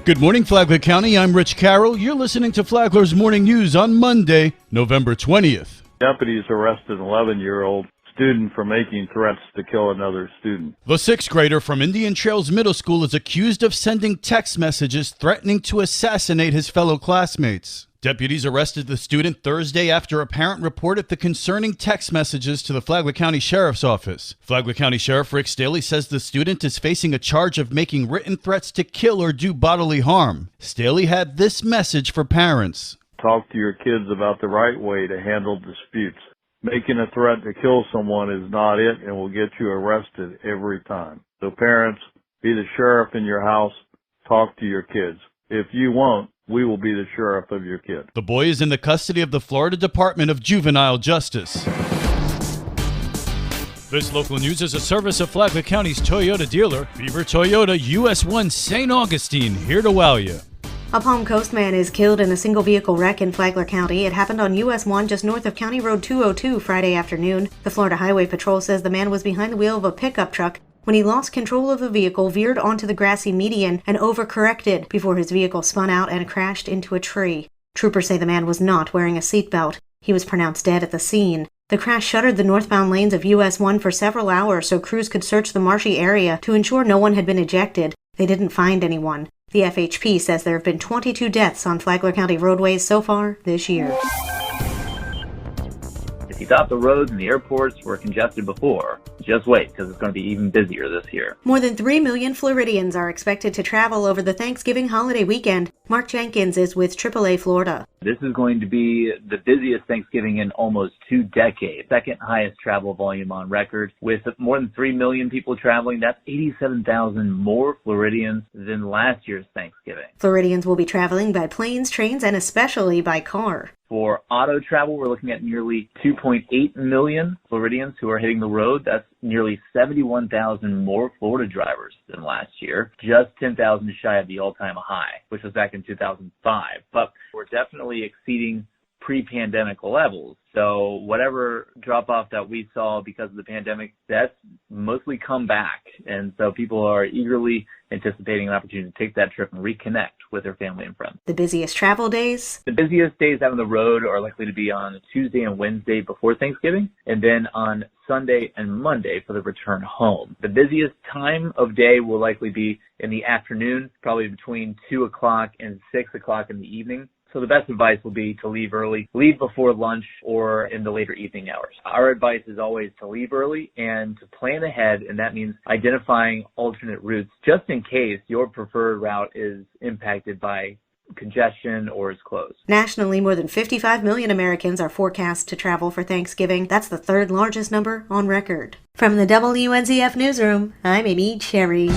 Good morning, Flagler County. I'm Rich Carroll. You're listening to Flagler's Morning News on Monday, November 20th. Deputies arrested an 11-year-old student for making threats to kill another student. The sixth grader from Indian Trails Middle School is accused of sending text messages threatening to assassinate his fellow classmates. Deputies arrested the student Thursday after a parent reported the concerning text messages to the Flagler County Sheriff's Office. Flagler County Sheriff Rick Staley says the student is facing a charge of making written threats to kill or do bodily harm. Staley had this message for parents. Talk to your kids about the right way to handle disputes. Making a threat to kill someone is not it and will get you arrested every time. So parents, be the sheriff in your house. Talk to your kids. If you won't, we will be the sheriff of your kid. The boy is in the custody of the Florida Department of Juvenile Justice. This local news is a service of Flagler County's Toyota dealer, Beaver Toyota US 1 St. Augustine, here to wow you. A Palm Coast man is killed in a single-vehicle wreck in Flagler County. It happened on US 1 just north of County Road 202 Friday afternoon. The Florida Highway Patrol says the man was behind the wheel of a pickup truck when he lost control of the vehicle, veered onto the grassy median, and overcorrected before his vehicle spun out and crashed into a tree. Troopers say the man was not wearing a seatbelt. He was pronounced dead at the scene. The crash shuttered the northbound lanes of US 1 for several hours so crews could search the marshy area to ensure no one had been ejected. They didn't find anyone. The FHP says there have been 22 deaths on Flagler County roadways so far this year. If you thought the roads and the airports were congested before, just wait, because it's going to be even busier this year. More than 3 million Floridians are expected to travel over the Thanksgiving holiday weekend. Mark Jenkins is with AAA Florida. This is going to be the busiest Thanksgiving in almost 2 decades. Second highest travel volume on record. With more than 3 million people traveling, that's 87,000 more Floridians than last year's Thanksgiving. Floridians will be traveling by planes, trains, and especially by car. For auto travel, we're looking at nearly 2.8 million Floridians who are hitting the road. That's nearly 71,000 more Florida drivers than last year, just 10,000 shy of the all-time high, which was back in 2005. But we're definitely exceeding pre-pandemic levels. So whatever drop-off that we saw because of the pandemic, that's mostly come back. And so people are eagerly anticipating an opportunity to take that trip and reconnect with their family and friends. The busiest travel days? The busiest days out on the road are likely to be on Tuesday and Wednesday before Thanksgiving, and then on Sunday and Monday for the return home. The busiest time of day will likely be in the afternoon, probably between 2 o'clock and 6 o'clock in the evening. So the best advice will be to leave early, leave before lunch or in the later evening hours. Our advice is always to leave early and to plan ahead, and that means identifying alternate routes just in case your preferred route is impacted by congestion or is closed. Nationally, more than 55 million Americans are forecast to travel for Thanksgiving. That's the third largest number on record. From the WNZF Newsroom, I'm Amy Cherry.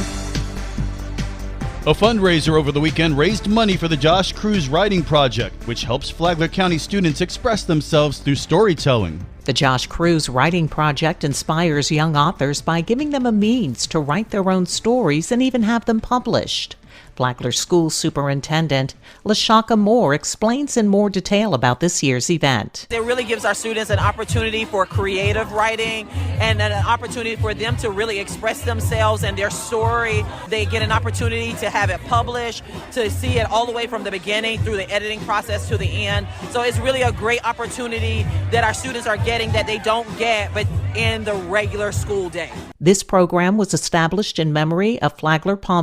A fundraiser over the weekend raised money for the Josh Cruz Writing Project, which helps Flagler County students express themselves through storytelling. The Josh Cruz Writing Project inspires young authors by giving them a means to write their own stories and even have them published. Flagler School Superintendent LaShaka Moore explains in more detail about this year's event. It really gives our students an opportunity for creative writing and an opportunity for them to really express themselves and their story. They get an opportunity to have it published, to see it all the way from the beginning through the editing process to the end. So it's really a great opportunity that our students are getting that they don't get but in the regular school day. This program was established in memory of Flagler Palm